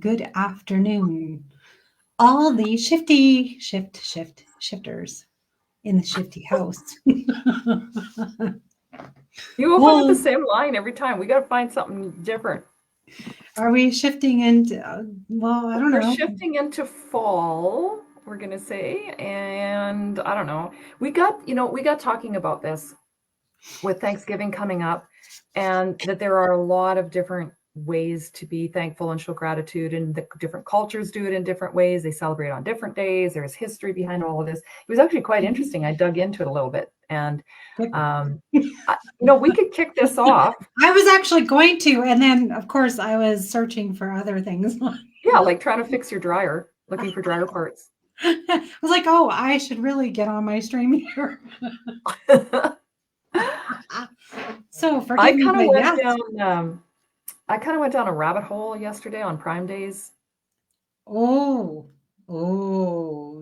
good afternoon. All the shifters in the shifty house. You open with the Well, same line every time. We got to find something different. are we shifting into, I don't We're know. shifting into fall, we're going to say. And I don't know. We got talking about this with Thanksgiving coming up, and that there are a lot of different ways to be thankful and show gratitude, and the different cultures do it in different ways. They celebrate on different days. There's history behind all of this. It was actually quite interesting. I dug into it a little bit, and we could kick this off. I was actually going to, and then of course I was searching for other things. Yeah, like trying to fix your dryer, looking for dryer parts. I was like, oh, I should really get on my stream here. So forgive me, but yeah. I kind of went down a rabbit hole yesterday on Prime Days. Oh,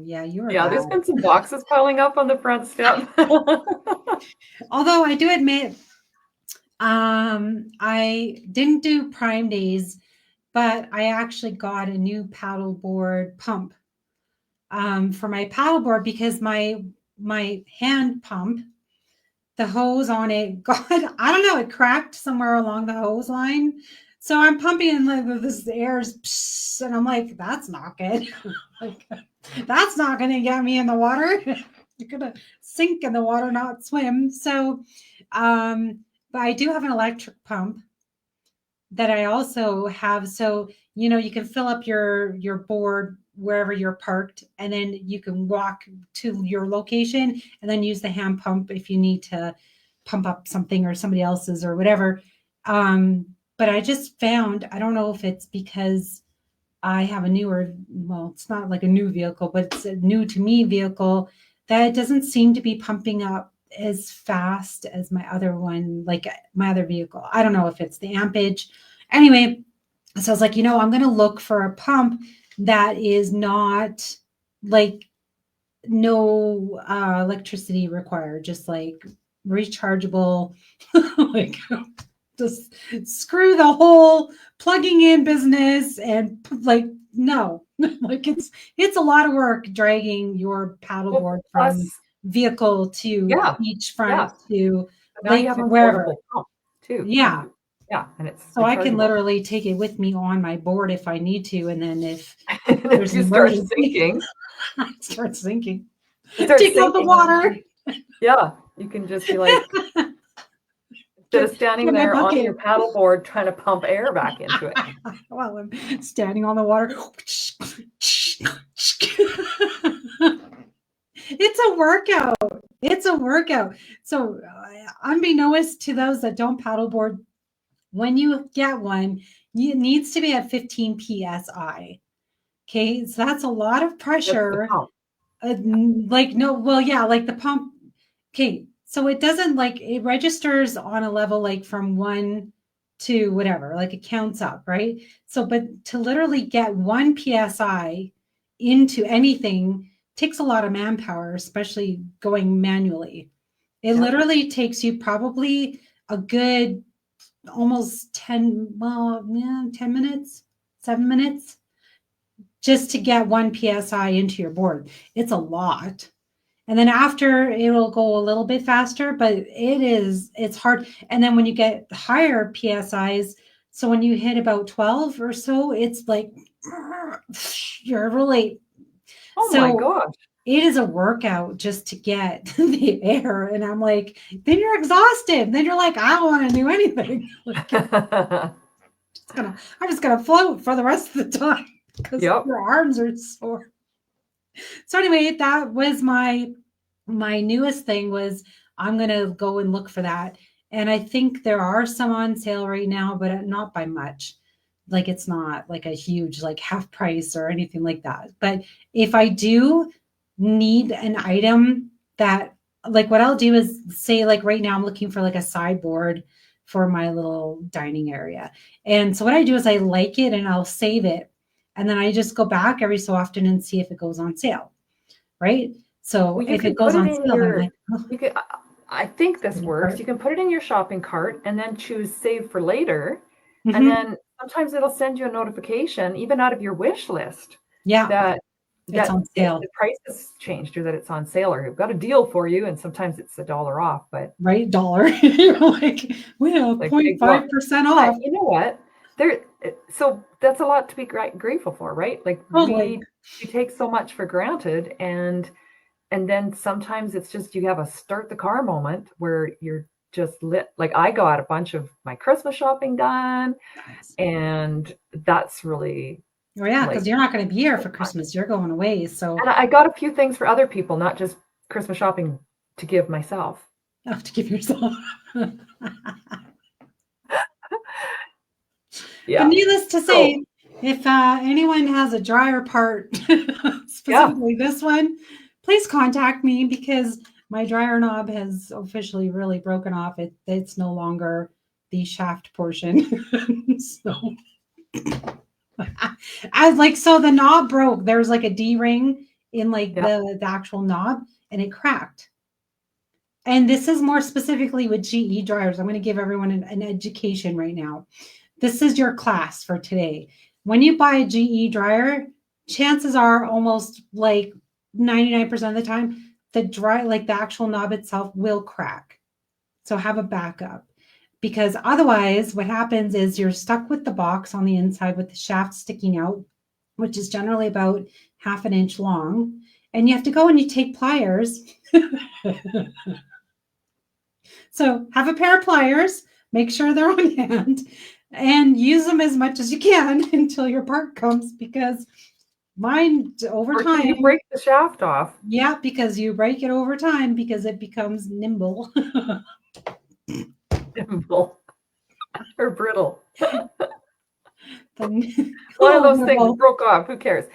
yeah, you were Yeah, bad. there's been some boxes piling up on the front step. Although I do admit, I didn't do Prime Days, but I actually got a new paddleboard pump for my paddleboard because my hand pump, the hose on it, I don't know, it cracked somewhere along the hose line. So I'm pumping and like this air's, and I'm like, that's not good. Like, that's not going to get me in the water. You're going to sink in the water, not swim. So, but I do have an electric pump that I also have. So, you can fill up your board wherever you're parked, and then you can walk to your location and then use the hand pump if you need to pump up something or somebody else's or whatever. But I just found, I don't know if it's because I have a newer, well, it's not like a new vehicle, but it's a new to me vehicle, that it doesn't seem to be pumping up as fast as my other one, like my other vehicle. I don't know if it's the ampage. Anyway, so I was like, I'm going to look for a pump that is not like no electricity required, just like rechargeable, like just screw the whole plugging in business and like no. Like it's a lot of work dragging your paddleboard from vehicle to beach front to now you have a wherever portable pump too. Yeah. And it's so I can literally take it with me on my board if I need to, and then if there's an emergency, I start sinking. Take out the water. Yeah, you can just be like, instead of standing there on your paddleboard trying to pump air back into it. Well, I'm standing on the water. It's a workout. So, unbeknownst to those that don't paddleboard, when you get one, it needs to be at 15 psi. Okay, so that's a lot of pressure. Like the pump. Okay, so it doesn't it registers on a level like from 1 to whatever, like it counts up, right? So, but to literally get 1 psi into anything takes a lot of manpower, especially going manually. It literally takes you probably a good almost 10 minutes, 7 minutes just to get 1 psi into your board. It's a lot. And then after it'll go a little bit faster, but it's hard. And then when you get higher PSIs, so when you hit about 12 or so, it's like you're really, my gosh. It is a workout just to get the air. And I'm like, then you're exhausted. Then you're like, I don't want to do anything. I'm just gonna float for the rest of the time because your arms are sore. So anyway, that was my newest thing was I'm going to go and look for that. And I think there are some on sale right now, but not by much. Like it's not like a huge, like half price or anything like that. But if I do need an item that, like what I'll do is say, like right now I'm looking for like a sideboard for my little dining area. And so what I do is I like it and I'll save it. And then I just go back every so often and see if it goes on sale. Right. So if it goes on sale, I think this works. You can put it in your shopping cart and then choose save for later. Mm-hmm. And then sometimes it'll send you a notification, even out of your wish list, Yeah, that it's on sale. the price has changed or that it's on sale or we've got a deal for you. And sometimes it's $1 off, but Right? Dollar. You're like, we have like big bucks. 0.5% But off. you know what? There, so that's a lot to be grateful for, right? Like Totally. we take so much for granted, and then sometimes it's just you have a start the car moment where you're just lit. Like I got a bunch of my Christmas shopping done, Nice. and that's really Oh yeah, like because you're not going to be here so for fun. Christmas. You're going away. So And I got a few things for other people, not just Christmas shopping to give myself. you have to give yourself. But Yeah. needless to So say, if anyone has a dryer part, yeah, specifically this one, please contact me because my dryer knob has officially really broken off. It's no longer the shaft portion. So I was like, so the knob broke. There was like a D ring in like yeah. the actual knob and it cracked. And this is more specifically with GE dryers. I'm going to give everyone an education right now. This is your class for today. When you buy a GE dryer, chances are almost like 99% of the time, like the actual knob itself will crack. So have a backup because otherwise, what happens is you're stuck with the box on the inside with the shaft sticking out, which is generally about half an inch long. And you have to go and you take pliers. So have a pair of pliers, make sure they're on hand, and use them as much as you can until your part comes because mine over Or till time, you break the shaft off. yeah, because you break it over time because it becomes nimble. Nimble or brittle. One of Oh, those things nimble. broke off. Who cares?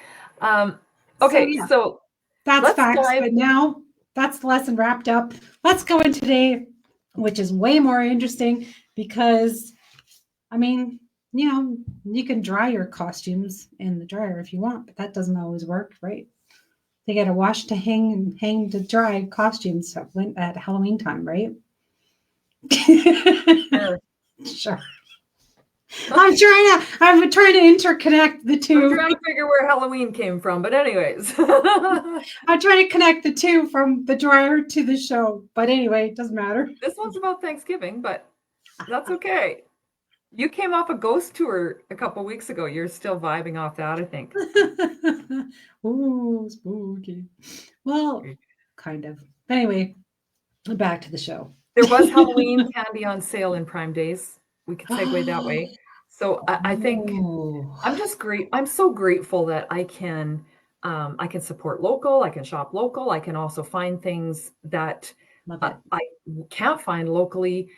So Okay, yeah, so that's let's facts. dive. But now that's the lesson wrapped up. Let's go in today, which is way more interesting because I mean, you can dry your costumes in the dryer if you want, but that doesn't always work, right? They got to wash to hang to dry costumes at Halloween time, right? Sure. Sure. I'm trying to interconnect the I'm two. trying to figure where Halloween came from, but anyways. I'm trying to connect the two from the dryer to the show. But anyway, it doesn't matter. This one's about Thanksgiving, but that's okay. You came off a ghost tour a couple weeks ago. You're still vibing off that, I think. Ooh, spooky. Well, kind of. But anyway, back to the show. There was Halloween candy on sale in Prime Days. We could segue that way. So I think Oh, I'm so grateful that I can support local, I can shop local, I can also find things that love it. I can't find locally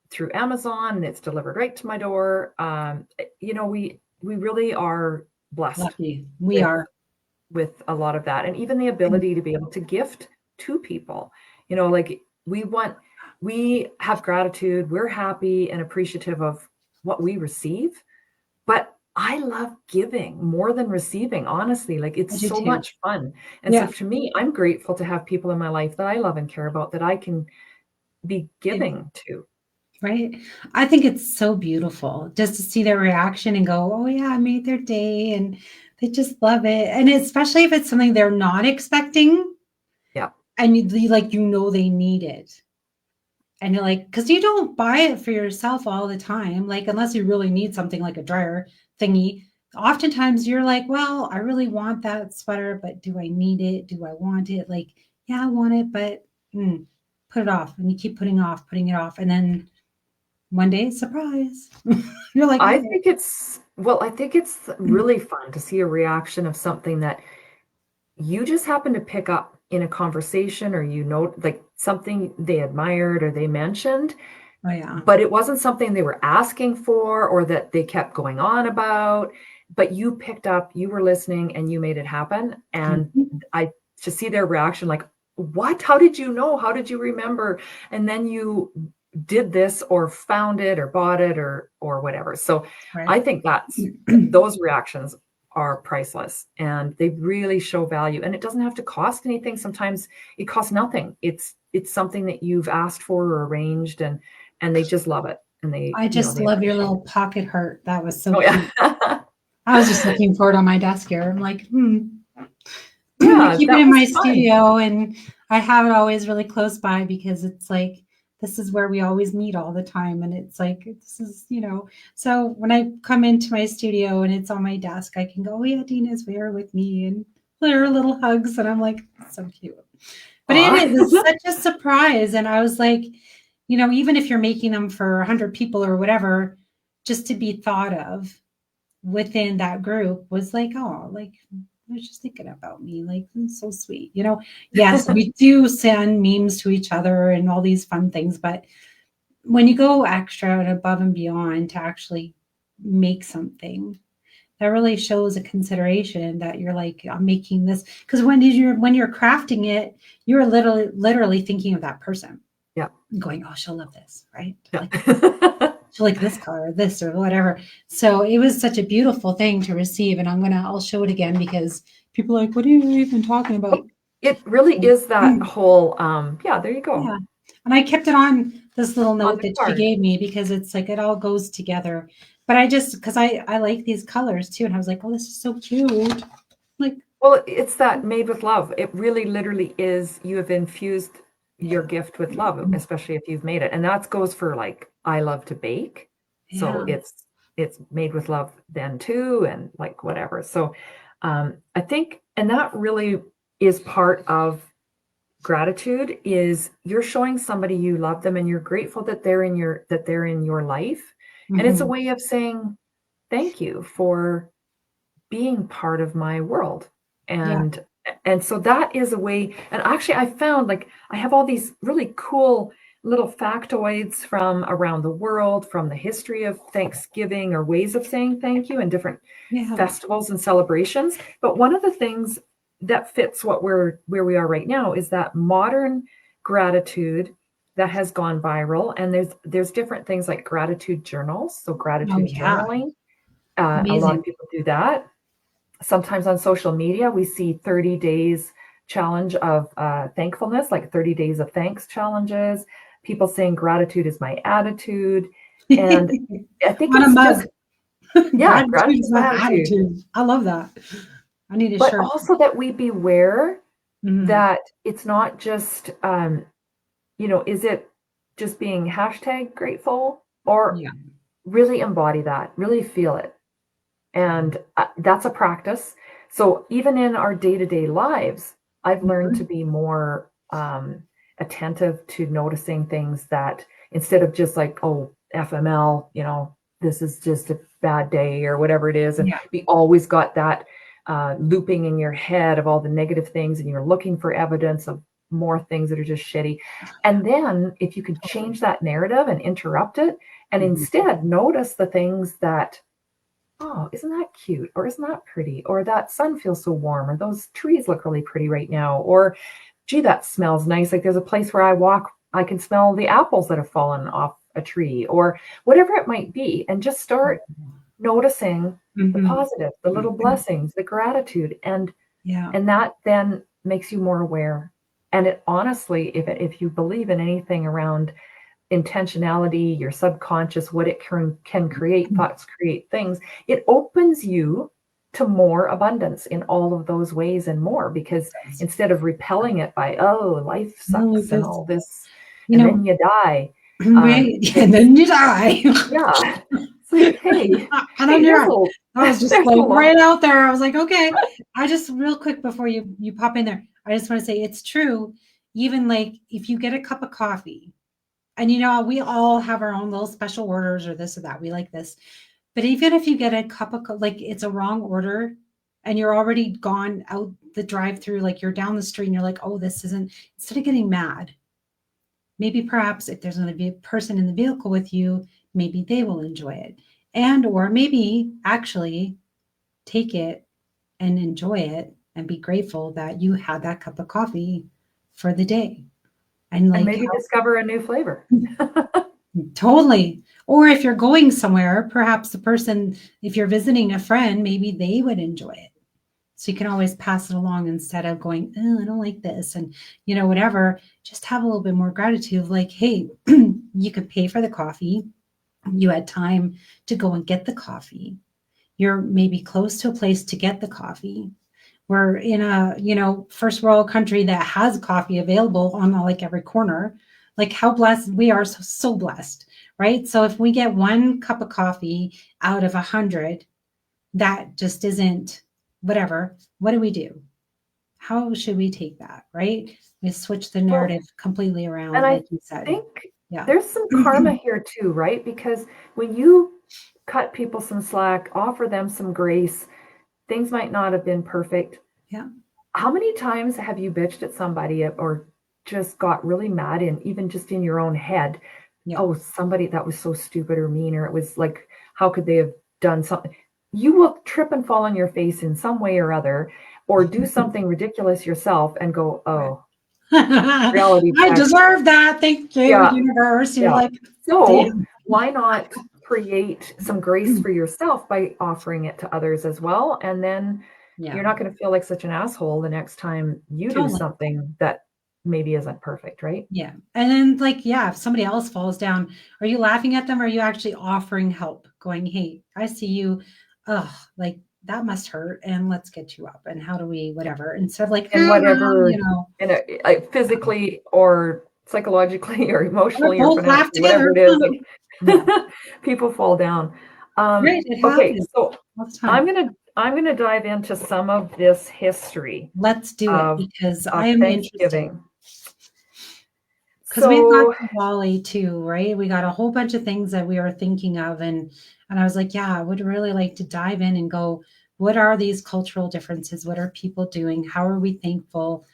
through Amazon, and it's delivered right to my door. We really are blessed Lucky. We with are. a lot of that, and even the ability to be able to gift to people. Like we have gratitude, we're happy and appreciative of what we receive, but I love giving more than receiving, honestly. Like I it's do so too. much fun. And so Yeah. to me, I'm grateful to have people in my life that I love and care about that I can be giving to. Right. I think it's so beautiful just to see their reaction and go, oh, yeah, I made their day. And they just love it. And especially if it's something they're not expecting Yeah. and they need it. And you're like, because you don't buy it for yourself all the time. Like, unless you really need something like a dryer thingy. Oftentimes you're like, well, I really want that sweater, but do I need it? Do I want it? Like, yeah, I want it, but put it off. And you keep putting it off. And then one day, surprise. You're like, I okay. think it's really fun to see a reaction of something that you just happen to pick up in a conversation, or like something they admired or they mentioned, Oh yeah. but it wasn't something they were asking for or that they kept going on about, but you picked up, you were listening, and you made it happen. And Mhm. I to see their reaction, like, what? How did you know? How did you remember? And then you did this or found it or bought it or whatever. So Right. I think those reactions are priceless, and they really show value, and it doesn't have to cost anything. Sometimes it costs nothing. It's something that you've asked for or arranged, and they just love it. and they, I you know, just they love your appreciate little it. pocket heart. That was so Oh yeah. cute. I was just looking for it on my desk here. I'm like, I Yeah, keep it that in was my fun. studio and I have it always really close by because it's like this is where we always meet all the time. And it's like this is, so when I come into my studio and it's on my desk, I can go, oh yeah, Dina's there with me and there are little hugs and I'm like, so cute. But it Aw. is it's such a surprise. And I was like, even if you're making them for 100 people or whatever, just to be thought of within that group was like, oh, like I was just thinking about me. Like, it's so sweet. Yes, we do send memes to each other and all these fun things, but when you go extra and above and beyond to actually make something, that really shows a consideration that you're like, I'm making this because when you're crafting it, you're literally thinking of that person, Yeah. going, oh, she'll love this, right? Yeah. Like she'll like this color or this or whatever. So it was such a beautiful thing to receive. And I'll show it again because people are like, what are you even talking about? It really So, is that whole, yeah, there you go. yeah. And I kept it on this little On note the that she card. gave me because it's like it all goes together. But because I like these colors too. And I was like, oh, this is so cute. Like, Well, it's that made with love. It really literally is, you have infused your yeah. gift with love, especially if you've made it. And that goes for like, I love to bake. So Yeah. it's made with love then too, and like whatever. So I think, and that really is part of gratitude, is you're showing somebody you love them and you're grateful that they're in your life. And it's a Mm-hmm. way of saying thank you for being part of my world. Yeah. And so that is a way. And actually I found, like, I have all these really cool little factoids from around the world, from the history of Thanksgiving, or ways of saying thank you and different Yeah. festivals and celebrations. But one of the things that fits where we are right now is that modern gratitude that has gone viral. And there's different things like gratitude journals, so Oh, gratitude yeah. journaling. A lot of Amazing. people do that. Sometimes on social media, we see 30 days challenge of thankfulness, like 30 days of thanks challenges. People saying gratitude is my attitude. And I think On a it's just, mug. yeah, Gratitude gratitude is is my my attitude. attitude. I love that. I need a But shirt. also that we beware Mhm. that it's not just, is it just being hashtag grateful, or Yeah. really embody that, really feel it. And that's a practice. So even in our day-to-day lives, I've learned to Mhm. be more attentive to noticing things, that instead of just like, oh, FML, this is just a bad day or whatever it is. And Yeah. we always got that looping in your head of all the negative things, and you're looking for evidence of more things that are just shitty. And then if you can Totally. change that narrative and interrupt it, and Mhm. instead notice the things that, oh, isn't that cute? Or isn't that pretty? Or that sun feels so warm? Or those trees look really pretty right now? Or, gee, that smells nice. Like, there's a place where I walk, I can smell the apples that have fallen off a tree, or whatever it might be. And just start noticing the Mhm. positive, the little blessings, the gratitude. Yeah. And that then makes you more aware. And it honestly, if you believe in anything around intentionality, your subconscious, what it can create, thoughts create things, it opens you to more abundance in all of those ways and more, because instead of repelling it by, oh, life No, sucks and because, all this, you and then know, you die, right? And it's, then you die. yeah, it's like, And then hey, you're right. That was just there's a like lot. right out there. I was like, okay. I just real quick before you pop in there, I just want to say it's true. Even like if you get a cup of coffee, and we all have our own little special orders or this or that. We like this. But even if you get a cup of like it's a wrong order and you're already gone out the drive-through, like you're down the street and you're like, oh, this isn't, instead of getting mad, maybe perhaps if there's another person in the vehicle with you, maybe they will enjoy it. And or maybe actually take it and enjoy it and be grateful that you had that cup of coffee for the day. And And like maybe discover a new flavor. totally. Or if you're going somewhere, perhaps the person, if you're visiting a friend, maybe they would enjoy it. So you can always pass it along instead of going, oh, I don't like this. And, whatever, just have a little bit more gratitude of like, hey, you could pay for the coffee. You had time to go and get the coffee. You're maybe close to a place to get the coffee. We're in a, first world country that has coffee available on like every corner. Like how blessed we are, so blessed, right? So if we get one cup of coffee out of 100, that just isn't whatever. What do we do? How should we take that, right? We switch the Well, narrative completely and around, I like you said. think Yeah. there's some karma here too, right? Because when you cut people some slack, offer them some grace, things might not have been perfect. Yeah. How many times have you bitched at somebody or just got really mad in even just in your own head? Yeah. Oh, somebody that was so stupid or mean, or it was like, how could they have done something? You will trip and fall on your face in some way or other, or do something ridiculous yourself and go, Right. oh, reality I check. deserve that. Thank you, Yeah, universe. You're yeah. like, So damn. why not create some grace for yourself by offering it to others as well? And then Yeah, you're not going to feel like such an asshole the next time you do totally. something that maybe isn't perfect, right? Yeah. And then, like, yeah, if somebody else falls down, are you laughing at them? Or are you actually offering help, going, hey, I see you. Oh, like that must hurt. And let's get you up. And how do we, whatever, instead of like, And oh, well, whatever, and physically or psychologically or or emotionally or both laugh financially, whatever together. it is, like Yeah. people fall down. Right. It Okay, happens so all the I'm time. gonna I'm gonna dive into some of this history Let's do it of because of I am interested. Thanksgiving. Because we've got So Diwali too, right? We got a whole bunch of things that we are thinking of, and I was like, yeah, I would really like to dive in and go, what are these cultural differences? What are people doing? How are we thankful?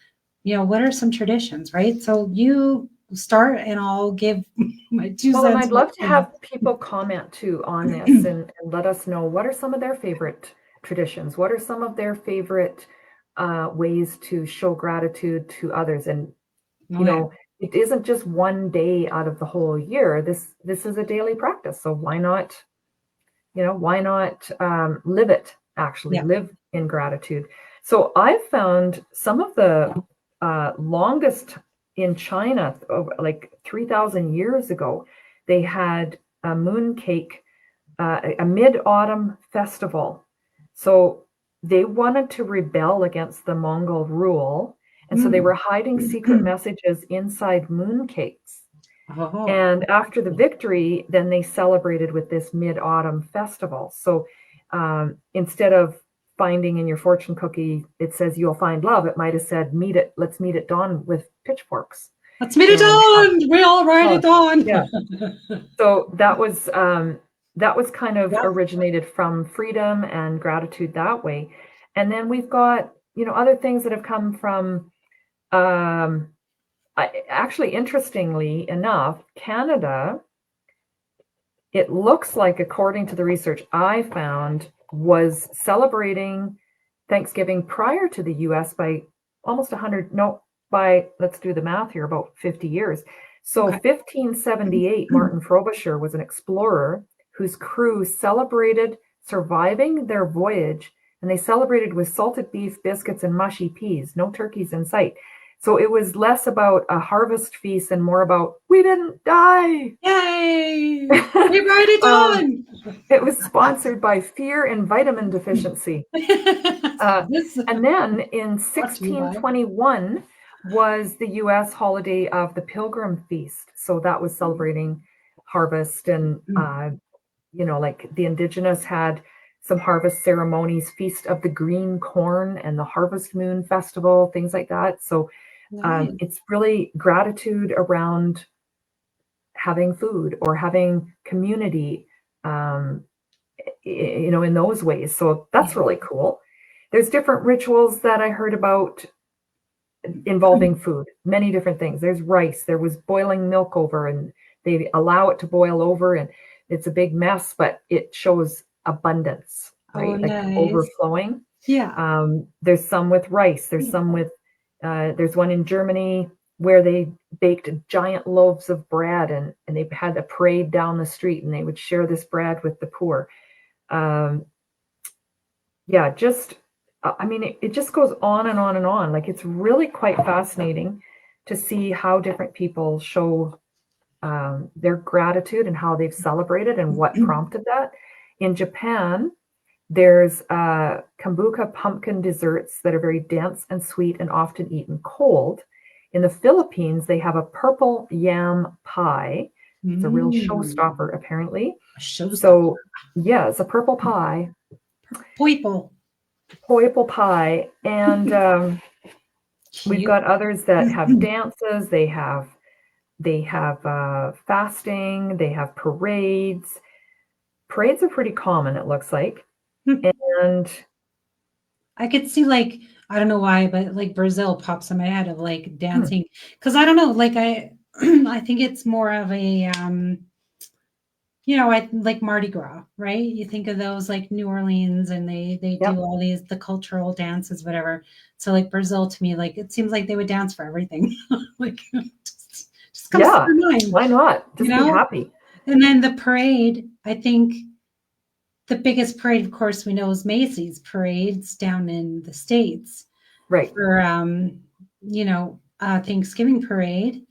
What are some traditions, right? So you start, and I'll give my two well, and cents. I'd love to have people comment too on this and let us know what are some of their favorite traditions, what are some of their favorite ways to show gratitude to others. And Oh yeah, it isn't just one day out of the whole year. This is a daily practice. So why not live it, actually yeah. live in gratitude. So I've found some of the longest in China, like 3,000 years ago, they had a mooncake, a mid-autumn festival. So they wanted to rebel against the Mongol rule. And so they Mm. were hiding secret messages inside mooncakes. Oh, And after the victory, then they celebrated with this mid-autumn festival. So instead of finding in your fortune cookie, it says you'll find love, it might have said let's meet at dawn with pitchforks. let's meet it And on. We all ride oh, it on. yeah. So that was kind of Yeah. originated from freedom and gratitude that way. And then we've got, other things that have come from actually, interestingly enough, Canada, it looks like, according to the research I found, was celebrating Thanksgiving prior to the US by almost 100, no, by, let's do the math here, about 50 years. So Okay. 1578, Martin Frobisher was an explorer whose crew celebrated surviving their voyage, and they celebrated with salted beef, biscuits, and mushy peas, no turkeys in sight. So it was less about a harvest feast and more about, we didn't die. Yay! We ride it um, on. it was sponsored by fear and vitamin deficiency. This And then in brought to you by. 1621 was the US holiday of the Pilgrim Feast. So that was celebrating harvest and, like the indigenous had some harvest ceremonies, Feast of the Green Corn and the Harvest Moon Festival, things like that. So Nice. it's really gratitude around having food or having community, um, in those ways. So that's Yeah. really cool. There's different rituals that I heard about involving food, many different things. There's rice. There was boiling milk over, and they allow it to boil over, and it's a big mess, but it shows abundance, Oh, right? Like nice. overflowing. Yeah. There's some with rice. There's some with, there's one in Germany where they baked giant loaves of bread, and they had a parade down the street, and they would share this bread with the poor. Um, yeah, just, I mean, it just goes on and on and on. Like, it's really quite fascinating to see how different people show their gratitude and how they've celebrated and what prompted that. In Japan, there's kombucha pumpkin desserts that are very dense and sweet and often eaten cold. In the Philippines, they have a purple yam pie. It's a real showstopper, apparently. So, yeah, it's a purple pie. Poipo pie. And we've got others that have dances. They have fasting. They have parades. Parades are pretty common, it looks like. And I could see, like, I don't know why, but like Brazil pops in my head of like dancing. Because I don't know, like I think it's more of a I like Mardi Gras, right? You think of those like New Orleans, and they Yep. do all the cultural dances, whatever. So like Brazil, to me, like it seems like they would dance for everything. Like just comes to my mind. Why not? Just be happy. And then the parade, I think the biggest parade, of course, we know is Macy's parades down in the States. Right. For Thanksgiving parade,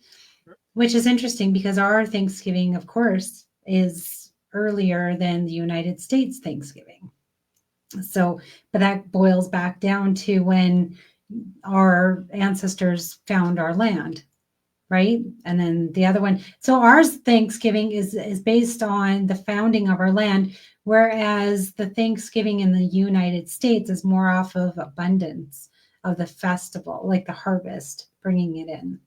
which is interesting because our Thanksgiving, of course, is earlier than the United States Thanksgiving. So, but that boils back down to when our ancestors found our land, right? And then the other one. So ours Thanksgiving is based on the founding of our land, whereas the Thanksgiving in the United States is more off of abundance of the festival, like the harvest, bringing it in.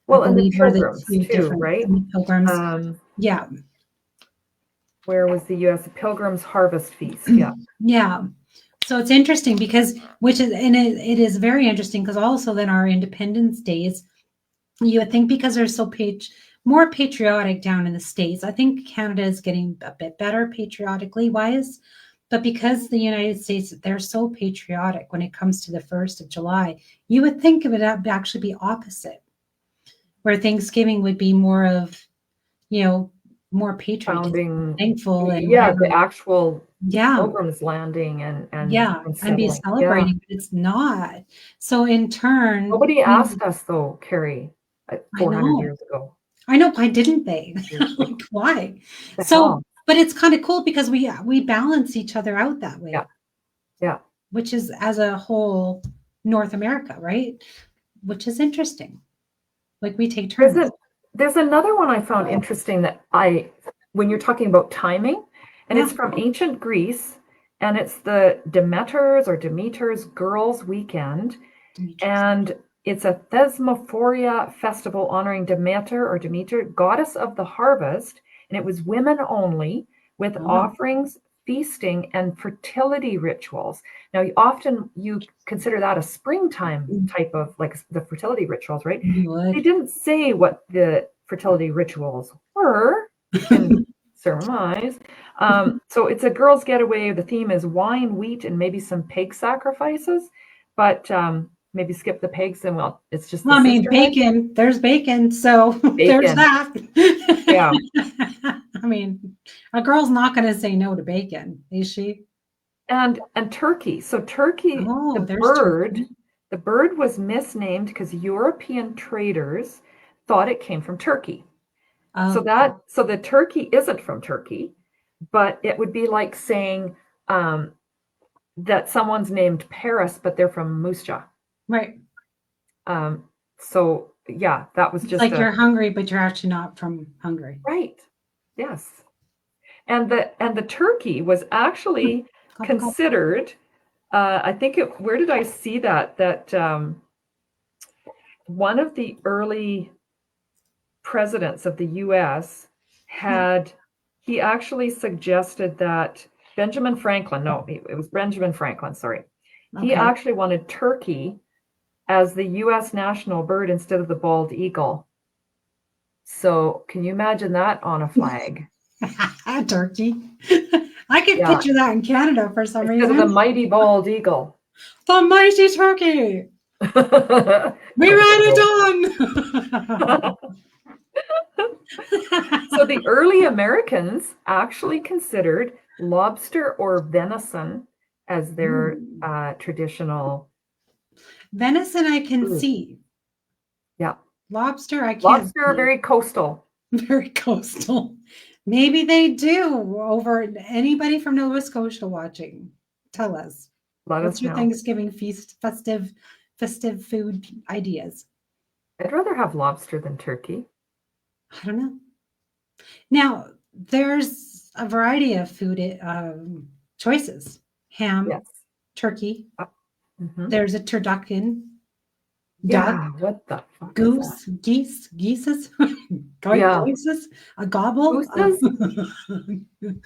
Well, and the pilgrims too, right? Pilgrims. Yeah. Where was the U.S. Pilgrims Harvest Feast? Yeah. Yeah. So it's interesting because, it is very interesting because also then our Independence Days, you would think because they're so more patriotic down in the States. I think Canada is getting a bit better patriotically wise, but because the United States, they're so patriotic when it comes to the 1st of July, you would think of it actually be opposite, where Thanksgiving would be more of, more patriotic, thankful, and the actual Pilgrims landing and be celebrating, but it's not. So in turn, nobody asked us though, Cari, 400 years ago. I know, why didn't they? Like, why? So, but it's kind of cool because we balance each other out that way. Yeah. Which is as a whole North America, right? Which is interesting. Like we take turns. There's another one I found interesting that when you're talking about timing, and it's from ancient Greece, and it's the Demeter's Girls' Weekend, and it's a Thesmophoria festival honoring Demeter, goddess of the harvest, and it was women only, with offerings, feasting, and fertility rituals. Now, often you consider that a springtime type of, like, the fertility rituals, right? They didn't say what the fertility rituals were. You can surmise. So it's a girls' getaway. The theme is wine, wheat, and maybe some pig sacrifices. But maybe skip the pigs, and it's just. I mean, bacon. There's bacon, so there's that. Yeah. I mean, a girl's not going to say no to bacon, is she? And turkey. So turkey, the bird was misnamed because European traders thought it came from Turkey. So the turkey isn't from Turkey, but it would be like saying that someone's named Paris, but they're from Musja. Right. So yeah, that was just like you're hungry, but you're actually not from Hungary. Right. Yes. And the turkey was actually considered. I think where did I see that one of the early presidents of the U.S. he actually suggested that Benjamin Franklin. No, it was Benjamin Franklin. Sorry, he actually wanted turkey as the U.S. national bird instead of the bald eagle. So can you imagine that on a flag? Turkey. I could picture that in Canada for some reason. Instead of the mighty bald eagle. The mighty turkey. We ride it on. So the early Americans actually considered lobster or venison as their traditional. Venison I can see. Yeah. Lobster I can't. Lobster are very coastal. Very coastal. Maybe they do. Over anybody from Nova Scotia watching, tell us. Let What's us your know. Thanksgiving feast festive food ideas? I'd rather have lobster than turkey. I don't know. Now, there's a variety of food choices. Ham, Yes. turkey. Mhm. There's a turducken, duck, Yeah, what the fuck is that? goose, geeses, Yeah. goises, a gobble, Mooses?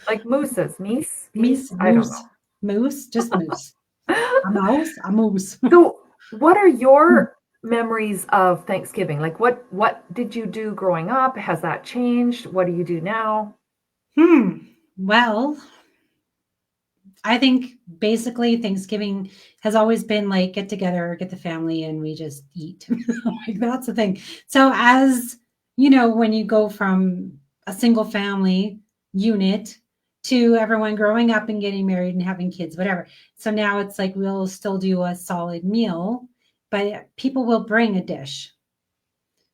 Like mooses. Meese? I don't moose, moose, just moose. know. A mouse, a moose. So, what are your memories of Thanksgiving? Like what did you do growing up? Has that changed? What do you do now? Well, I think basically Thanksgiving has always been like get together, get the family, and we just eat. Like that's the thing. So as you know, when you go from a single family unit to everyone growing up and getting married and having kids, whatever. So now it's like we'll still do a solid meal, but people will bring a dish.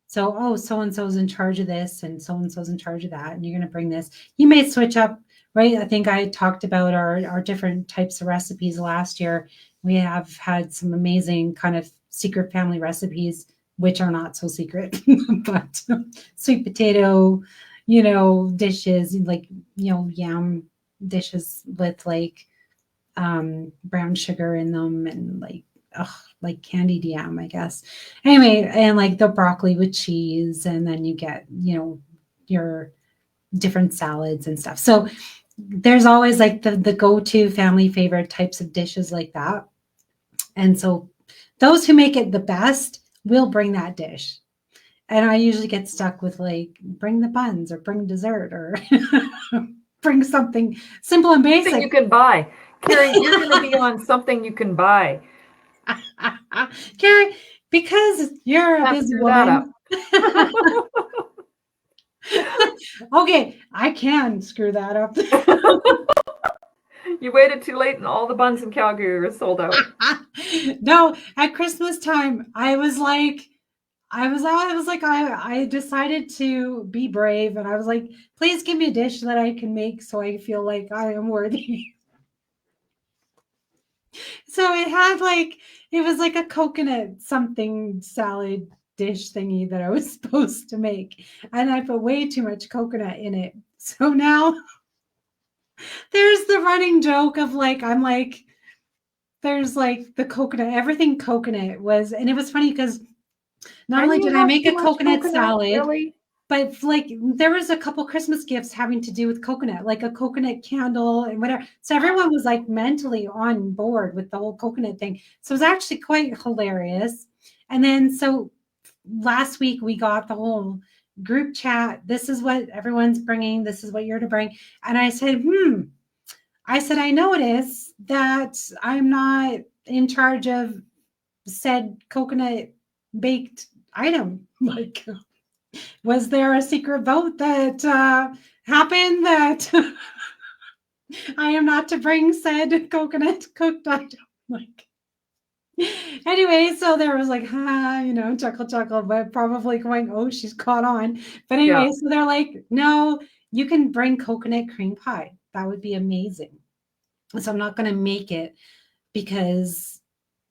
So, oh, so and so's in charge of this, and so and so's in charge of that, and you're going to bring this. You may switch up, right? I think I talked about our different types of recipes last year. We have had some amazing kind of secret family recipes, which are not so secret, but sweet potato, dishes like yam dishes with like brown sugar in them and like candied yam, I guess. Anyway, and like the broccoli with cheese, and then you get, your different salads and stuff. So there's always like the go-to family favorite types of dishes like that. And so those who make it the best will bring that dish. And I usually get stuck with like bring the buns or bring dessert or bring something simple and Something you basic. can buy. Carrie, you're going to be on something you can buy. Carrie, because you're a Can't busy screw that up. woman. Okay, I can screw that up. You waited too late and all the buns in Calgary were sold out. No, at Christmas time, I decided to be brave and I was like, please give me a dish that I can make so I feel like I am worthy. So it was like a coconut something salad dish thingy that I was supposed to make. And I put way too much coconut in it. So now there's the running joke of like, I'm like, there's like the coconut, everything coconut was, and it was funny because not Can only you did I have make too a much coconut coconut? salad, Really? but like there was a couple Christmas gifts having to do with coconut, like a coconut candle and whatever. So everyone was like mentally on board with the whole coconut thing. So it was actually quite hilarious. And then so last week we got the whole group chat. This is what everyone's bringing. This is what you're to bring. And I said, I notice that I'm not in charge of said coconut baked item. Like, was there a secret vote that happened that I am not to bring said coconut cooked item? Like, anyway, so there was like, chuckle, but probably going, oh, she's caught on. But Yeah. anyway, so they're like, no, you can bring coconut cream pie. That would be amazing. So I'm not going to make it because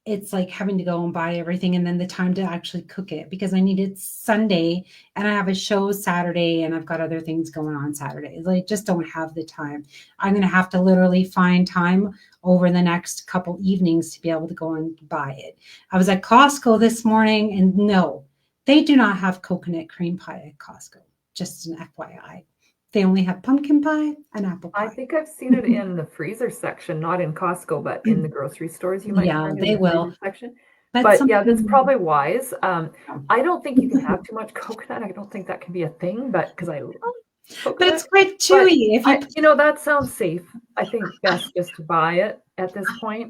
it's like having to go and buy everything and then the time to actually cook it because I need it Sunday and I have a show Saturday and I've got other things going on Saturday. Like just don't have the time. I'm going to have to literally find time over the next couple evenings to be able to go and buy it. I was at Costco this morning and no, they do not have coconut cream pie at Costco. Just an FYI. They only have pumpkin pie and apple I pie. think I've seen it in the freezer section, not in Costco, but in the grocery stores. You might Yeah, find it in they the freezer will. section. But But yeah, that's something probably wise. I don't think you can have too much coconut. I don't think that can be a thing, but because I love but it's coconut. quite But chewy if you that sounds safe. I think best just to buy it at this point.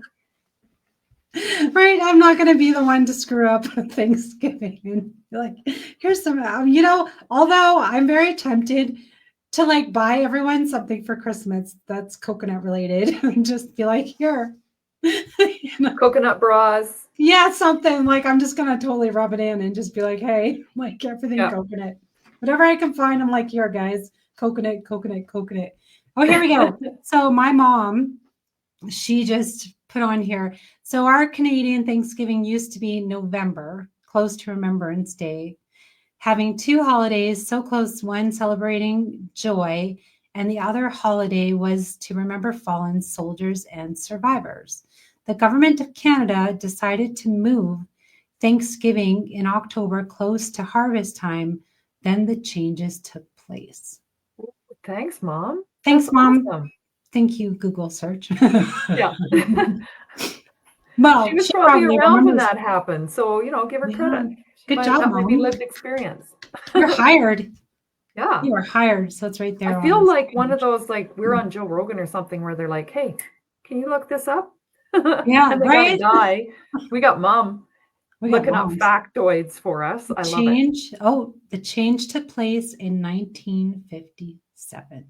right. I'm not going to be the one to screw up on Thanksgiving and be like, here's some, although I'm very tempted to like buy everyone something for Christmas that's coconut related and just be like, here, Coconut bras. yeah, something like I'm just going to totally rub it in and just be like, hey, like everything Yeah. coconut. Whatever I can find, I'm like, here, guys, coconut, coconut, coconut. Oh, here we go. So my mom, she just put on here. So our Canadian Thanksgiving used to be November, close to Remembrance Day, having two holidays so close, one celebrating joy, and the other holiday was to remember fallen soldiers and survivors. The government of Canada decided to move Thanksgiving in October close to harvest time. Then the changes took place. Thanks, Mom. Thanks, That's Mom. awesome. Thank you, Google search. Yeah. Well, She was she probably probably around when remembers. that happened. So, give her Yeah. credit. Good job, That might be Mom. lived experience. You're hired. Yeah. You are hired. So it's right there I on feel this like one of page. those, like we're on Joe Rogan or something where they're like, hey, can you look this up? Yeah, And they got a right? guy. We got Mom We got looking up moms. factoids for us. I love it. The change took place in 1957.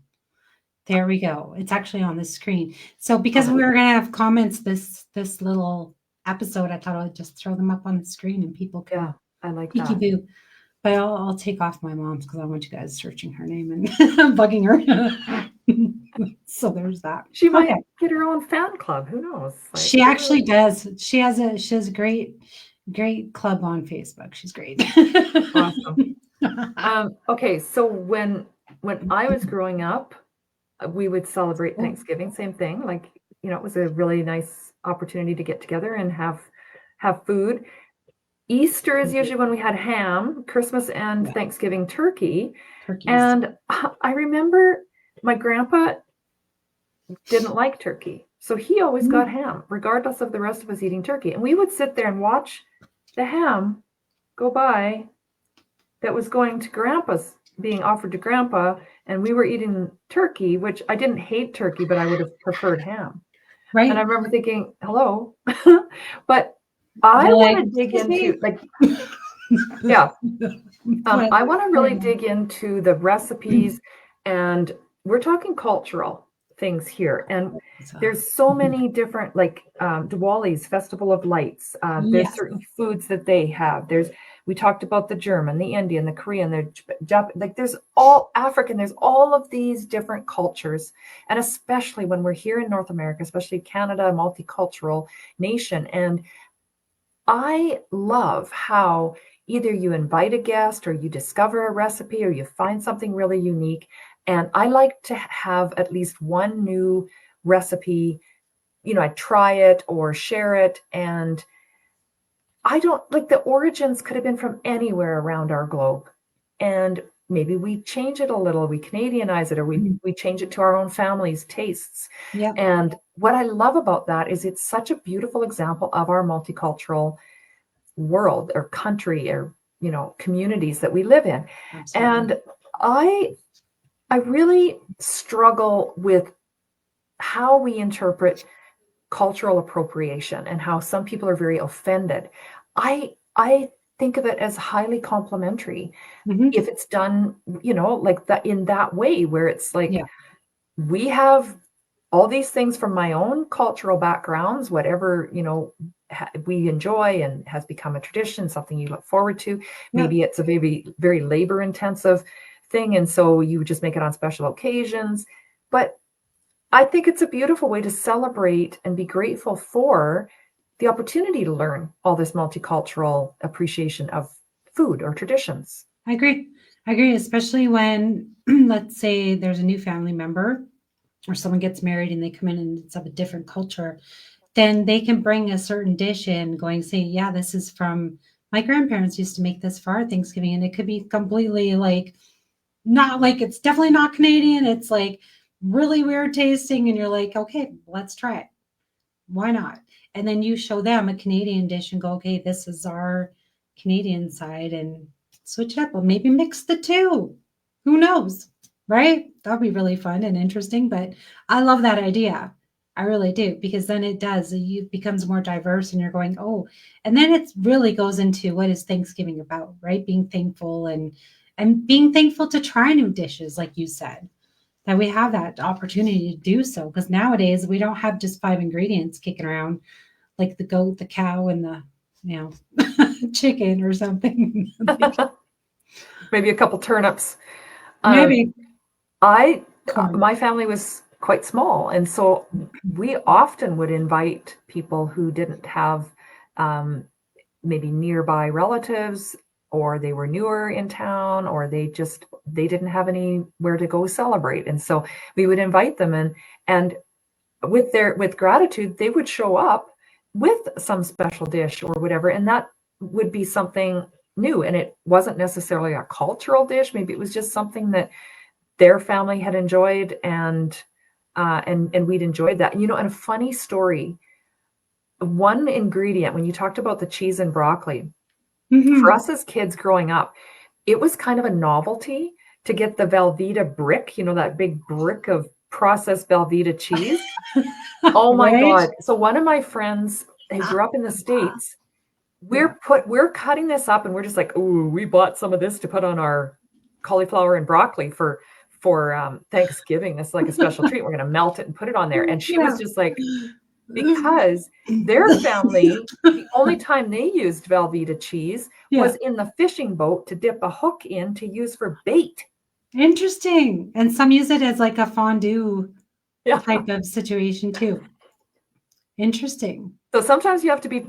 There we go. It's actually on the screen. So because we were going to have comments this little episode, I thought I'd just throw them up on the screen and people can Yeah, I like peeky that. boo. But I'll take off my mom's because I want you guys searching her name and bugging her. So there's that. She might get her own fan club. Who knows? She actually does. She has a great club on Facebook. She's great. Awesome. Okay, so when I was growing up, we would celebrate Thanksgiving, same thing. Like, it was a really nice opportunity to get together and have food. Easter is usually when we had ham, Christmas and Thanksgiving turkey. Turkeys. And I remember my grandpa didn't like turkey. So he always got ham, regardless of the rest of us eating turkey. And we would sit there and watch the ham go by that was going to grandpa's, being offered to grandpa, and we were eating turkey, which I didn't hate turkey, but I would have preferred ham. Right. And I remember thinking, hello. But I want to dig into, like, yeah. I want to really dig into the recipes, and we're talking cultural things here. And there's so many different, like Diwali's Festival of Lights. There's certain foods that they have. We talked about the German, the Indian, the Korean, the Japanese, like there's all African, there's all of these different cultures. And especially when we're here in North America, especially Canada, a multicultural nation. And I love how either you invite a guest or you discover a recipe or you find something really unique. And I like to have at least one new recipe, I try it or share it. And I don't like, the origins could have been from anywhere around our globe. And maybe we change it a little, we Canadianize it, or we change it to our own family's tastes. Yeah. And what I love about that is it's such a beautiful example of our multicultural world or country or, communities that we live in. Absolutely. And I really struggle with how we interpret cultural appropriation and how some people are very offended. I think of it as highly complimentary if it's done, like that, in that way, where it's like, we have all these things from my own cultural backgrounds, whatever, we enjoy and has become a tradition, something you look forward to. Maybe it's a very, very labor intensive thing. And so you just make it on special occasions. But I think it's a beautiful way to celebrate and be grateful for the opportunity to learn all this multicultural appreciation of food or traditions. I agree, especially when, let's say there's a new family member or someone gets married and they come in and it's of a different culture, then they can bring a certain dish in going, say, yeah, this is from my grandparents used to make this for our Thanksgiving. And it could be completely like, not like, it's definitely not Canadian. It's like really weird tasting. And you're like, okay, let's try it. Why not? And then you show them a Canadian dish and go, okay, this is our Canadian side, and switch it up, or maybe mix the two. Who knows? Right? That'd be really fun and interesting. But I love that idea. I really do, because then it becomes more diverse and you're going, oh, and then it really goes into what is Thanksgiving about, right? Being thankful and being thankful to try new dishes, like you said, that we have that opportunity to do so. Because nowadays we don't have just 5 ingredients kicking around like the goat, the cow, and the chicken or something. Maybe a couple turnips. Um, Maybe corn. my family was quite small, and so we often would invite people who didn't have um, maybe nearby relatives, or they were newer in town, or they didn't have anywhere to go celebrate, and so we would invite them, and with gratitude they would show up with some special dish or whatever, and that would be something new, and it wasn't necessarily a cultural dish. Maybe it was just something that their family had enjoyed, and we'd enjoyed that. And a funny story, one ingredient, when you talked about the cheese and broccoli, for Hmm. us as kids growing up, it was kind of a novelty to get the Velveeta brick, that big brick of processed Velveeta cheese. Oh my Right? God. So one of my friends who grew up in the States, Yeah. we're cutting this up and we're just like, ooh, we bought some of this to put on our cauliflower and broccoli for Thanksgiving. It's like a special treat. We're gonna melt it and put it on there. And she was Yeah. just like, because their family, the only time they used Velveeta cheese Yeah. was in the fishing boat to dip a hook in to use for bait. Interesting. And some use it as like a fondue Yeah. type of situation too. Interesting. So sometimes you have to be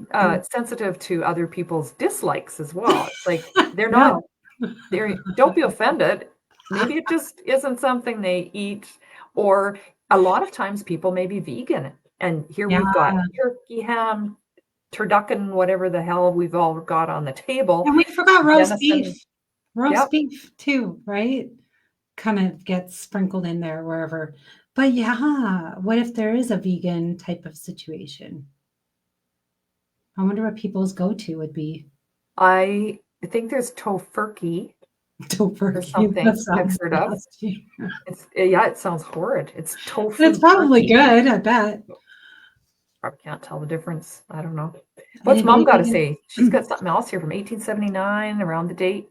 sensitive to other people's dislikes as well. It's like they're not, No. don't be offended. Maybe it just isn't something they eat. Or a lot of times people may be vegan. And here Yeah. we've got turkey, ham, turducken, whatever the hell we've all got on the table, And we forgot roast venison. beef. Roast Yep. beef too, right? Kind of gets sprinkled in there wherever. But yeah, what if there is a vegan type of situation? I wonder what people's go-to would be. I think there's tofurkey or Tofurkey. That something I've sounds heard of. nasty. Yeah, it sounds horrid. It's It's tofu probably turkey. good, I bet. Probably can't tell the difference. I don't know. What's mom Anybody got to vegan? say? She's got something else here from 1879 around the date.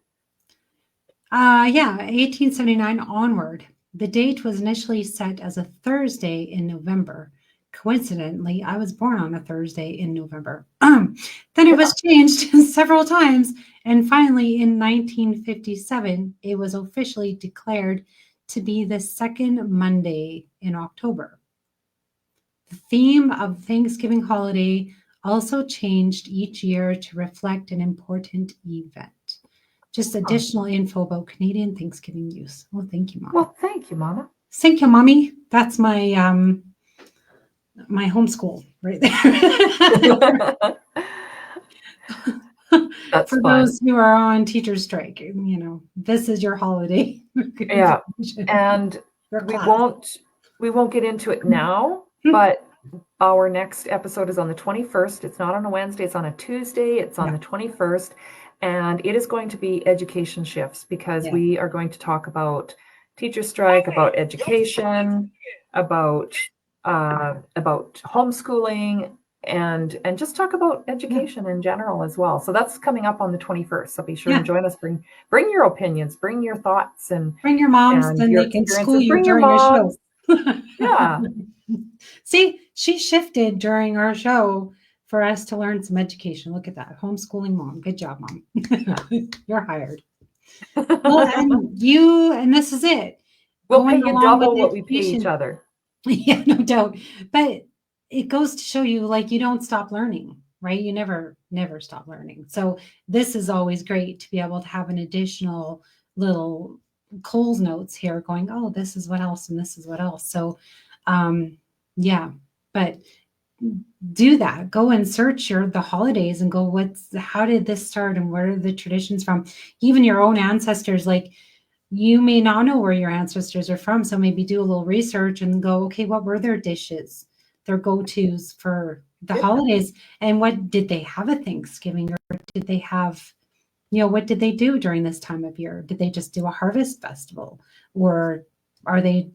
Yeah, 1879 onward. The date was initially set as a Thursday in November. Coincidentally, I was born on a Thursday in November. Then it Yeah. was changed several times, and finally in 1957, it was officially declared to be the second Monday in October. The theme of Thanksgiving holiday also changed each year to reflect an important event. Just Oh, additional info about Canadian Thanksgiving use. Oh, thank you, Mommy. well, thank you, Mama. Thank you, Mommy. That's my homeschool right there. That's For fun. those who are on teacher strike, this is your holiday. Yeah. And Your we class. won't we won't get into it now, but our next episode is on the 21st. It's not on a Wednesday, it's on a Tuesday. It's on Yeah, the 21st, and it is going to be education shifts because yeah, we are going to talk about teacher strike, about education, about homeschooling, and just talk about yeah. education in general as well. So that's coming up on the 21st. So be sure and Yeah. join us. Bring your opinions, bring your thoughts Bring your moms, and then your they can school experiences. you Bring your during a show. moms. Yeah. See, she shifted during our show for us to learn some education. Look at that. Homeschooling mom. Good job, mom. You're hired. Well, and this is it. We'll pay Going you along with double what we pay each education. other. Yeah, no doubt. But it goes to show you like you don't stop learning, right? You never stop learning. So this is always great to be able to have an additional little Coles notes here going, oh, this is what else and this is what else. So yeah, but do that. Go and search the holidays and go, how did this start and where are the traditions from? Even your own ancestors, like you may not know where your ancestors are from. So maybe do a little research and go, okay, what were their dishes, their go-tos for the Yeah. holidays? And what did they have at Thanksgiving? Or did they have, what did they do during this time of year? Did they just do a harvest festival? Or are they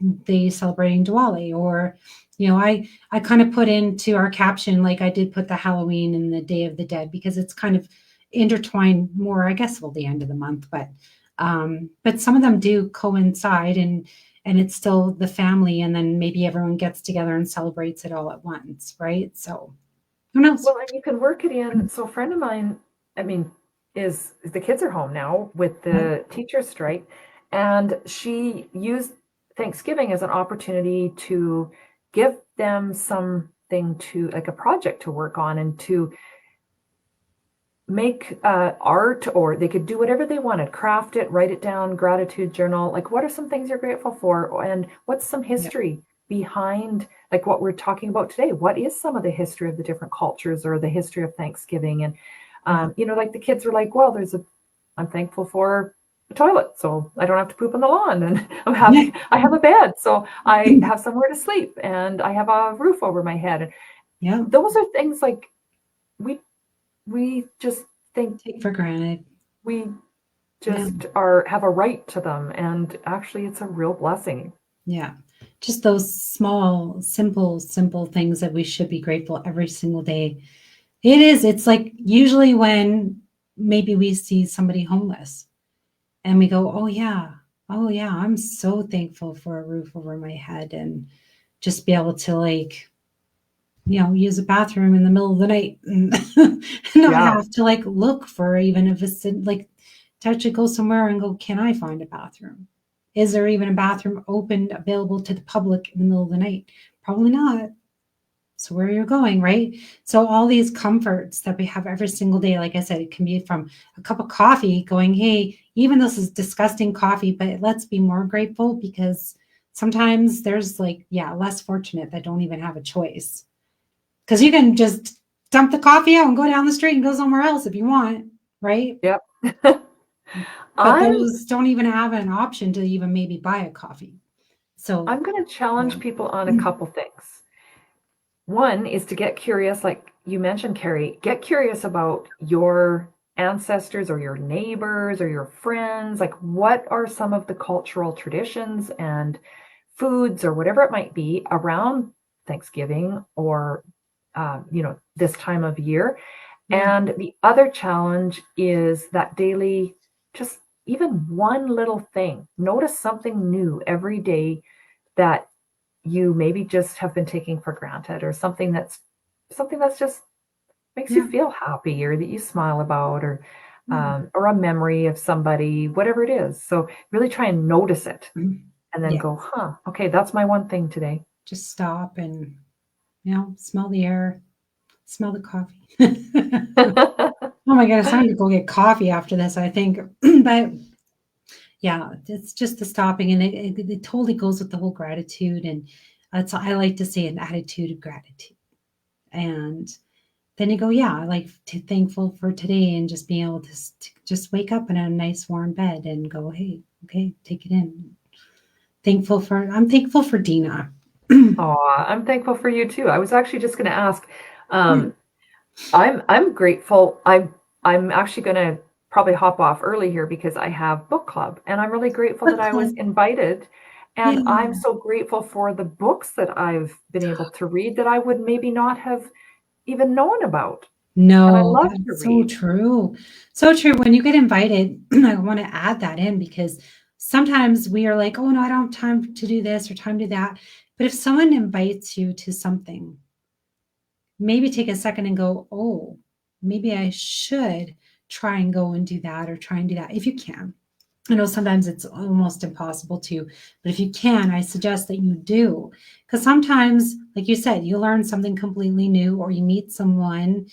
celebrating Diwali? Or, I kind of put into our caption, like I did put the Halloween and the Day of the Dead because it's kind of intertwined more, I guess, well, the end of the month, but some of them do coincide and it's still the family and then maybe everyone gets together and celebrates it all at once, right? So who knows? Well, and you can work it in. So a friend of mine, I mean, is the kids are home now with Right. the teacher strike, and she used Thanksgiving as an opportunity to give them something to, like, a project to work on and to make art, or they could do whatever they wanted, craft it, write it down, gratitude journal. Like, what are some things you're grateful for? And what's some Yeah. history behind, like, what we're talking about today? What is some of the history of the different cultures or the history of Thanksgiving? And, Yeah. like the kids were like, well, I'm thankful for a toilet, so I don't have to poop on the lawn. And I'm happy I have a bed, so I have somewhere to sleep, and I have a roof over my head. And Yeah. those are things like we we just think Take for granted. we Yeah. just have a right to them, and actually it's a real blessing. Yeah. Just those small, simple things that we should be grateful every single day. It is. It's like usually when maybe we see somebody homeless and we go, oh, yeah, I'm so thankful for a roof over my head and just be able to, like, use a bathroom in the middle of the night and not Yeah. have to like look for even if it's like to actually go somewhere and go, can I find a bathroom? Is there even a bathroom open available to the public in the middle of the night? Probably not. So where you're going, right? So all these comforts that we have every single day, like I said, it can be from a cup of coffee going, hey, even this is disgusting coffee, but let's be more grateful because sometimes there's like, yeah, less fortunate that don't even have a choice. Because you can just dump the coffee out and go down the street and go somewhere else if you want, right? Yep. But I'm those don't even have an option to even maybe buy a coffee. So, I'm going to challenge yeah. people on a couple things. One is to get curious, like you mentioned, Cari. Get curious about your ancestors or your neighbors or your friends. Like, what are some of the cultural traditions and foods or whatever it might be around Thanksgiving or this time of year? Yeah. And the other challenge is that daily, just even one little thing. Notice something new every day that you maybe just have been taking for granted, or something that's just makes you Yeah. feel happy, or that you smile about, Yeah. or a memory of somebody, whatever it is. So really try and notice it, Mhm. and then Yeah. go, huh, okay, that's my one thing today. Just stop and, smell the air, smell the coffee. Oh my goodness, I'm gonna go get coffee after this, I think. But yeah, it's just the stopping, and it totally goes with the whole gratitude. And that's, I like to say, an attitude of gratitude. And then you go, yeah, like thankful for today and just being able to just wake up in a nice warm bed and go, hey, okay, take it in. I'm thankful for Dina. Aw, I'm thankful for you too. I was actually just going to ask. Yeah, Um, I'm grateful. I'm actually going to probably hop off early here because I have book club, and I'm really grateful that book I was club. invited. Yeah. And I'm so grateful for the books that I've been able to read that I would maybe not have even known about. And I No, love to that's so read. true. So true. When you get invited, I want to add that in because sometimes we are like, oh no, I don't have time to do this or time to do that. But if someone invites you to something, maybe take a second and go, oh, maybe I should try and go and do that or try and do that if you can. I know sometimes it's almost impossible to, but if you can, I suggest that you do. Because sometimes, like you said, you learn something completely new or you meet someone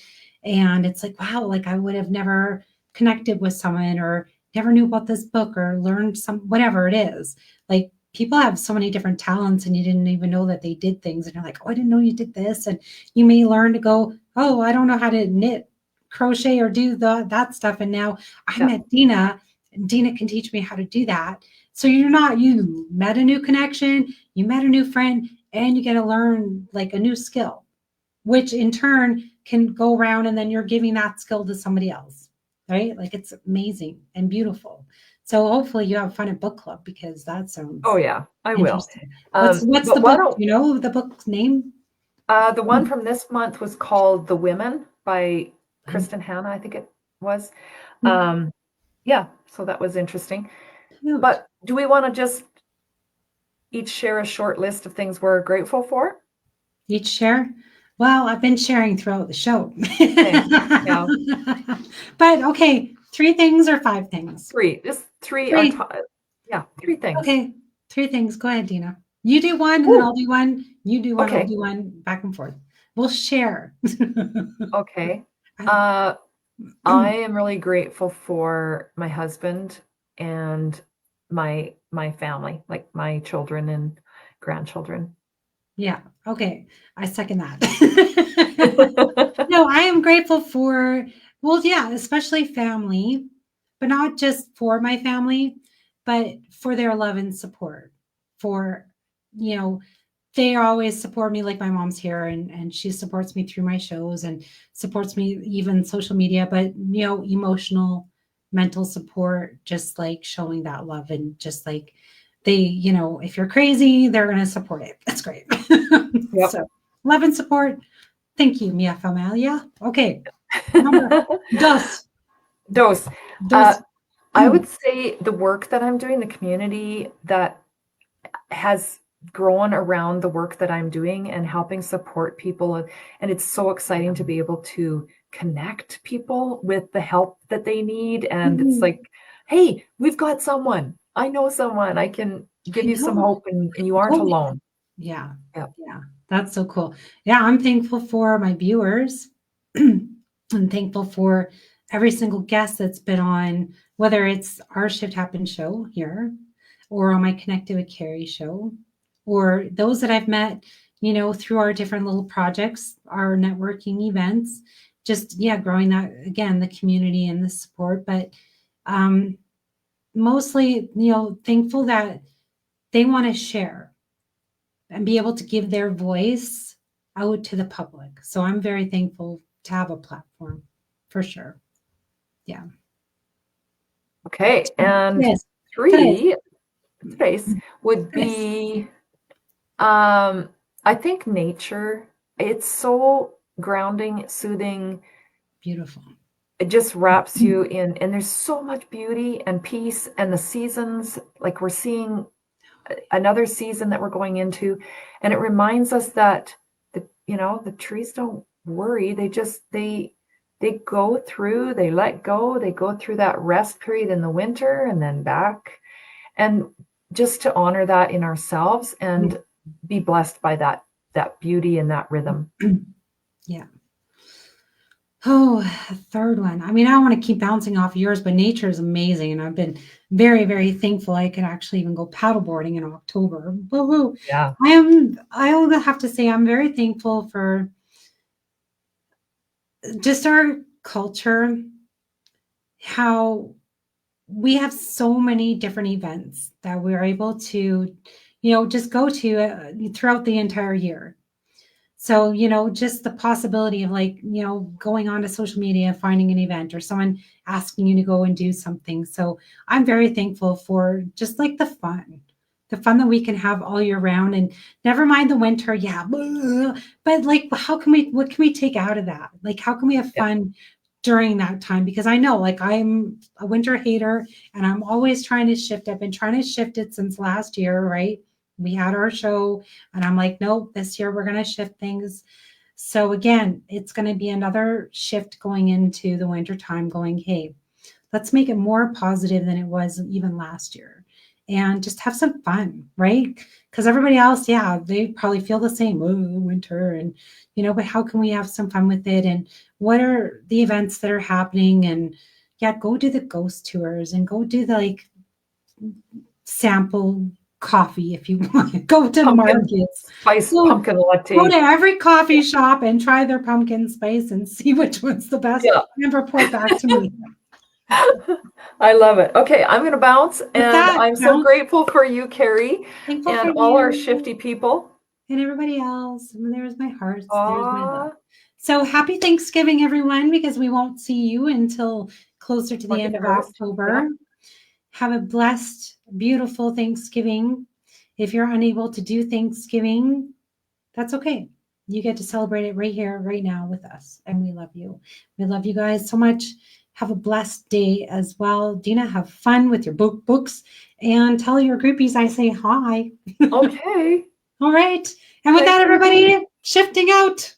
and it's like, wow, like I would have never connected with someone or never knew about this book or learned some, whatever it is. Like people have so many different talents and you didn't even know that they did things. And you're like, oh, I didn't know you did this. And you may learn to go, oh, I don't know how to knit, crochet, or do that stuff. And now I Yeah. met Dina and Dina can teach me how to do that. So you met a new connection, you met a new friend, and you get to learn like a new skill, which in turn can go around and then you're giving that skill to somebody else, right? Like it's amazing and beautiful. So hopefully you have fun at book club because that Oh sounds yeah, I will. interesting. What's the But why book? don't Do you know the book's name? the one from this month was called The Women by Kristen Hanna, I think it was. Um, yeah, so that was interesting. Note. But do we want to just each share a short list of things we're grateful for? Each share? Well, I've been sharing throughout the show. Okay. Yeah. But okay, 3 things or 5 things? Three. Just three are 3. yeah, three things. Okay, 3 things. Go ahead, Dina. You do one, and then Ooh, I'll do one. You do one, I'll okay. do one, back and forth. We'll share. Okay. I Uh, I am really grateful for my husband and my family, like my children and grandchildren. Yeah, okay. I second that. No, I am grateful for, well, yeah, especially family, but not just for my family, but for their love and support. For, you know, they always support me, like my mom's here, and she supports me through my shows and supports me even social media, but emotional, mental support, just like showing that love, and just like they, if you're crazy, they're going to support it. That's great. Yep. So love and support. Thank you, Mia Familia. Okay. Number dos. Those. Uh, Dos. I would say the work that I'm doing, the community that has grown around the work that I'm doing and helping support people. And it's so exciting to be able to connect people with the help that they need. And it's Mhm. like, hey, we've got someone. I know someone. I can I give you some know. hope and you aren't Totally. alone. Yeah. Yeah. Yeah. That's so cool. Yeah. I'm thankful for my viewers. I'm thankful for every single guest that's been on, whether it's our Shift Happens show here or on my Connected with Cari show, or those that I've met, through our different little projects, our networking events, just, yeah, growing that, again, the community and the support. But um, mostly, thankful that they want to share and be able to give their voice out to the public. So I'm very thankful to have a platform, for sure. Yeah. Okay. And Yes. Tres. three space would Tres. be I think nature. It's so grounding, soothing. Beautiful. It just wraps you in, and there's so much beauty and peace, and the seasons, like we're seeing another season that we're going into, and it reminds us that the trees don't worry. They go through, they let go, they go through that rest period in the winter and then back, and just to honor that in ourselves and be blessed by that beauty and that rhythm. Yeah. Oh, third one. I mean, I don't want to keep bouncing off yours, but nature is amazing. And I've been very, very thankful I could actually even go paddleboarding in October. Woo-hoo. Yeah. I will have to say, I'm very thankful for just our culture, how we have so many different events that we're able to, just go to throughout the entire year. So, just the possibility of like, going on to social media, finding an event or someone asking you to go and do something. So I'm very thankful for just like the fun that we can have all year round, and never mind the winter. Yeah. But like, what can we take out of that? Like, how can we have Yeah. fun during that time? Because I know, like, I'm a winter hater and I'm always trying to shift. I've been trying to shift it since last year, right? We had our show and I'm like, nope, this year we're going to shift things. So again, it's going to be another shift going into the winter time, going, hey, let's make it more positive than it was even last year and just have some fun, right? Because everybody else, yeah, they probably feel the same, oh, winter, and but how can we have some fun with it? And what are the events that are happening? And yeah, go do the ghost tours and go do the like sample coffee if you want. Go to Pumpkin markets. spice Go, pumpkin go to latte. every coffee shop and try their pumpkin spice and see which one's the best Yeah. and report back to me. I love it. Okay, I'm going to bounce, With and that, I'm so bounce. grateful for you, Carrie, Thankful for and all our you shifty people. and everybody else. And there's my hearts. There's my love. Ah, So happy Thanksgiving, everyone, because we won't see you until closer to the end of 21st. Yeah. October. Have a blessed, beautiful Thanksgiving. If you're unable to do Thanksgiving, that's okay. You get to celebrate it right here, right now with us. And we love you. We love you guys so much. Have a blessed day as well. Dina, have fun with your books and tell your groupies I say hi. Okay. All right. And with Thanks, that, everybody. everybody, shifting out.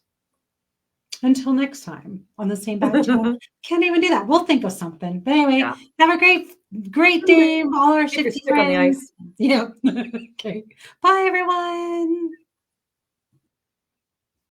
until next time on the same bad channel. Can't even do that. We'll think of something. But anyway, Yeah. have a great day, all our Keep your shifty stick on the friends. ice. Yep. Okay. Bye, everyone.